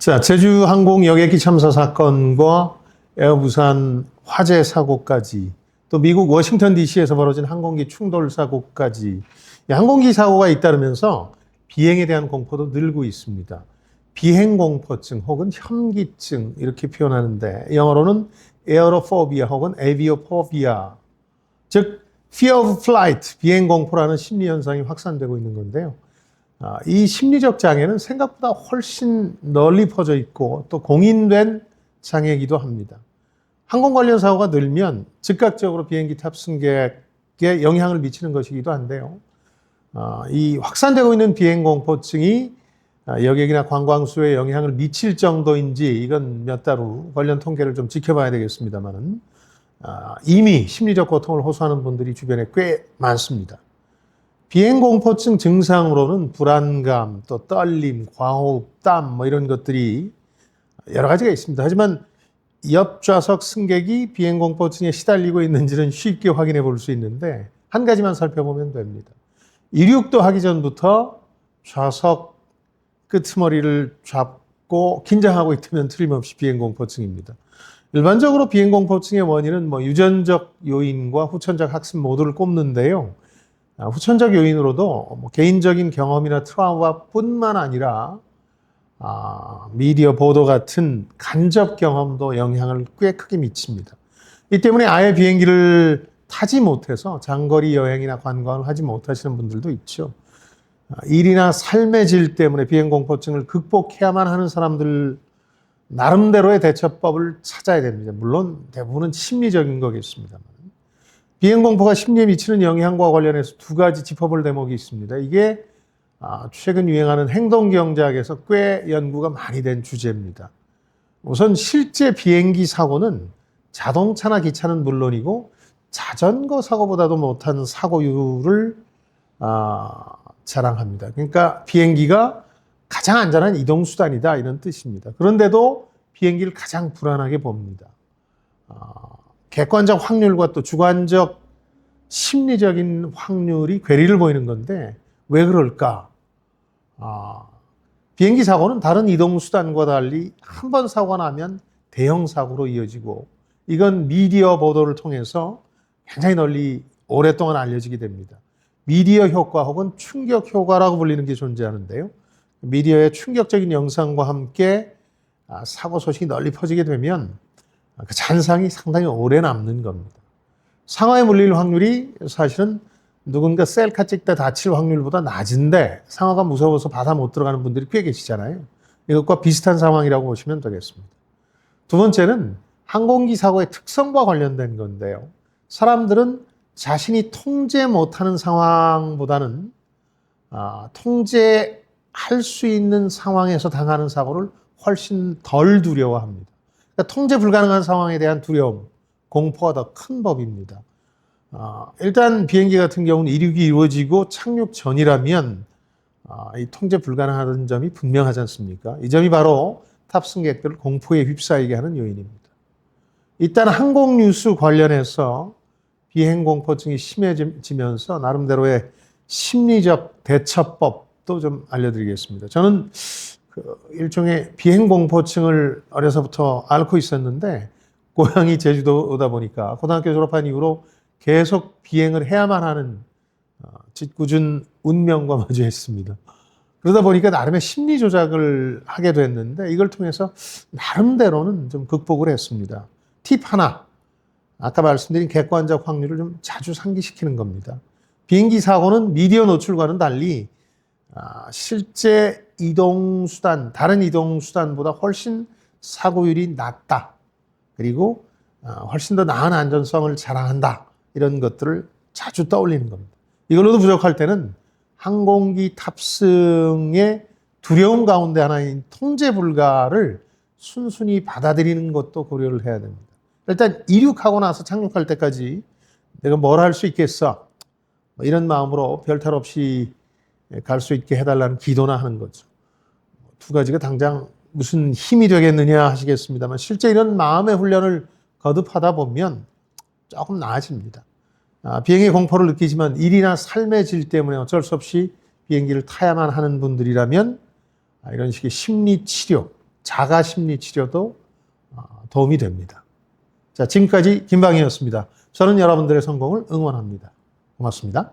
자, 제주 항공 여객기 참사 사건과 에어부산 화재 사고까지, 또 미국 워싱턴 DC에서 벌어진 항공기 충돌 사고까지, 이 항공기 사고가 잇따르면서 비행에 대한 공포도 늘고 있습니다. 비행공포증 혹은 현기증 이렇게 표현하는데, 영어로는 에어로포비아 혹은 에비오포비아, 즉 fear of flight, 비행공포라는 심리현상이 확산되고 있는 건데요. 이 심리적 장애는 생각보다 훨씬 널리 퍼져 있고 또 공인된 장애이기도 합니다. 항공 관련 사고가 늘면 즉각적으로 비행기 탑승객에 영향을 미치는 것이기도 한데요. 이 확산되고 있는 비행공포증이 여객이나 관광수에 영향을 미칠 정도인지 이건 몇 달 후 관련 통계를 좀 지켜봐야 되겠습니다만은 이미 심리적 고통을 호소하는 분들이 주변에 꽤 많습니다. 비행공포증 증상으로는 불안감, 또 떨림, 과호흡, 땀 이런 것들이 여러 가지가 있습니다. 하지만 옆 좌석 승객이 비행공포증에 시달리고 있는지는 쉽게 확인해 볼 수 있는데 한 가지만 살펴보면 됩니다. 이륙도 하기 전부터 좌석 끄트머리를 잡고 긴장하고 있다면 틀림없이 비행공포증입니다. 일반적으로 비행공포증의 원인은 유전적 요인과 후천적 학습 모두를 꼽는데요. 후천적 요인으로도 개인적인 경험이나 트라우마뿐만 아니라 미디어 보도 같은 간접 경험도 영향을 꽤 크게 미칩니다. 이 때문에 아예 비행기를 타지 못해서 장거리 여행이나 관광을 하지 못하시는 분들도 있죠. 일이나 삶의 질 때문에 비행공포증을 극복해야만 하는 사람들 나름대로의 대처법을 찾아야 됩니다. 물론 대부분은 심리적인 거겠습니다만. 비행공포가 심리에 미치는 영향과 관련해서 두 가지 짚어볼 대목이 있습니다. 이게 최근 유행하는 행동경제학에서 꽤 연구가 많이 된 주제입니다. 우선 실제 비행기 사고는 자동차나 기차는 물론이고 자전거 사고보다도 못한 사고율을 자랑합니다. 그러니까 비행기가 가장 안전한 이동수단이다 이런 뜻입니다. 그런데도 비행기를 가장 불안하게 봅니다. 객관적 확률과 또 주관적 심리적인 확률이 괴리를 보이는 건데 왜 그럴까? 비행기 사고는 다른 이동수단과 달리 한 번 사고가 나면 대형 사고로 이어지고 이건 미디어 보도를 통해서 굉장히 널리 오랫동안 알려지게 됩니다. 미디어 효과 혹은 충격 효과라고 불리는 게 존재하는데요. 미디어의 충격적인 영상과 함께 사고 소식이 널리 퍼지게 되면 그 잔상이 상당히 오래 남는 겁니다. 상하에 물릴 확률이 사실은 누군가 셀카 찍다 다칠 확률보다 낮은데 상하가 무서워서 바다 못 들어가는 분들이 꽤 계시잖아요. 이것과 비슷한 상황이라고 보시면 되겠습니다. 두 번째는 항공기 사고의 특성과 관련된 건데요. 사람들은 자신이 통제 못하는 상황보다는 통제할 수 있는 상황에서 당하는 사고를 훨씬 덜 두려워합니다. 그러니까 통제 불가능한 상황에 대한 두려움, 공포가 더 큰 법입니다. 일단 비행기 같은 경우는 이륙이 이루어지고 착륙 전이라면 이 통제 불가능하다는 점이 분명하지 않습니까? 이 점이 바로 탑승객들을 공포에 휩싸이게 하는 요인입니다. 일단 항공 뉴스 관련해서 비행공포증이 심해지면서 나름대로의 심리적 대처법도 좀 알려드리겠습니다. 저는 일종의 비행공포증을 어려서부터 앓고 있었는데 고향이 제주도다 보니까 고등학교 졸업한 이후로 계속 비행을 해야만 하는 짓궂은 운명과 마주했습니다. 그러다 보니까 나름의 심리 조작을 하게 됐는데 이걸 통해서 나름대로는 좀 극복을 했습니다. 팁 하나, 아까 말씀드린 객관적 확률을 좀 자주 상기시키는 겁니다. 비행기 사고는 미디어 노출과는 달리 실제 이동수단, 다른 이동수단보다 훨씬 사고율이 낮다. 그리고 훨씬 더 나은 안전성을 자랑한다. 이런 것들을 자주 떠올리는 겁니다. 이걸로도 부족할 때는 항공기 탑승의 두려움 가운데 하나인 통제 불가를 순순히 받아들이는 것도 고려를 해야 됩니다. 일단 이륙하고 나서 착륙할 때까지 내가 뭘 할 수 있겠어? 이런 마음으로 별탈 없이 갈 수 있게 해달라는 기도나 하는 거죠. 두 가지가 당장 무슨 힘이 되겠느냐 하시겠습니다만 실제 이런 마음의 훈련을 거듭하다 보면 조금 나아집니다. 비행의 공포를 느끼지만 일이나 삶의 질 때문에 어쩔 수 없이 비행기를 타야만 하는 분들이라면 이런 식의 심리 치료, 자가 심리 치료도 도움이 됩니다. 자, 지금까지 김방희였습니다. 저는 여러분들의 성공을 응원합니다. 고맙습니다.